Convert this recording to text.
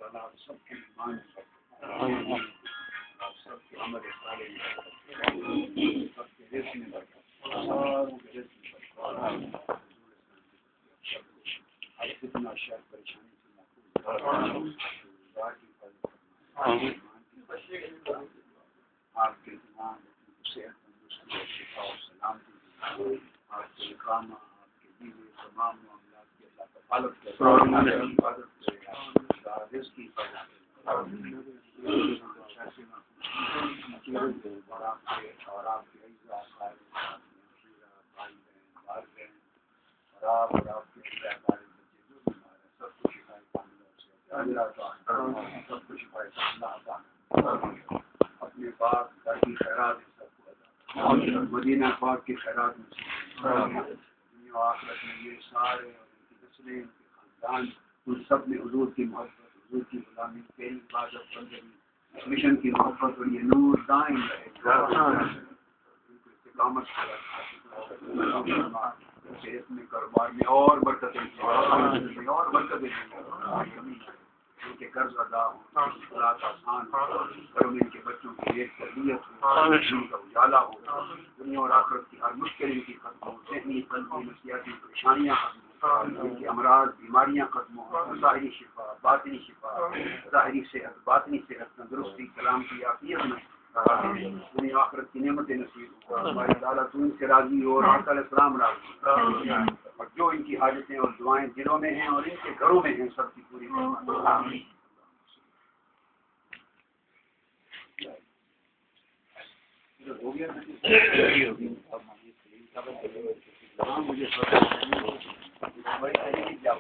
تعالیٰ سب کے ایمان سب کے عمل صالح سب کے رزق میں برکت ہر فتنہ شر پریشانی سے محفوظ آپ کے ایمان صحت تندرستی اور شفا اور سلامتی آپ کے اقامہ آپ کے بیوی تمام معاملات کی اللہ کفالت کرے حفاظت کرے رزق کی حفاظت اور آپ کے اعزا بھائی بہن اور آپ کے اعزا بھائی بچے جو بیمار ہیں سب کو شفا سب کو شفا اپنے پاک گھر کی خیرات سب کو عطا مدینہ پاک کی خیرات میں دنیا و آخرت میں یہ سارے اور ان کی نسلیں ان کے خاندان ان سب نے حضور کی محبت حضور کی غلامی تیری عبادت بندگی مشن کی محبت اور یہ نور دائم رہے ان کو استقامت صحت میں کاروبار میں اور برکتیں اور برکتیں ان کے قرض ادا ہو حالات آسان ہو گھروں میں ان کے بچوں کی ایک تربیت ہو ان کا اجالا ہو دنیا اور آخرت کی ہر مشکل ان کی ختم ہو ذہنی قلبی نفسیاتی پریشانیاں ختم ہو ان کے امراض بیماریاں ختم ہو ظاہری شفا باطنی شفا ظاہری صحت باطنی صحت تندرستی سلامتی عافیت میں دنیا آخرت کی نعمتیں نصیب ہو ہماری تعالیٰ تو ان سے راضی ہو اور آقا علیہ السلام راضی اور جو ان کی حاجتیں اور دعائیں دلوں میں ہیں اور ان کے گھروں میں ہیں سب کی پوری ہو گیا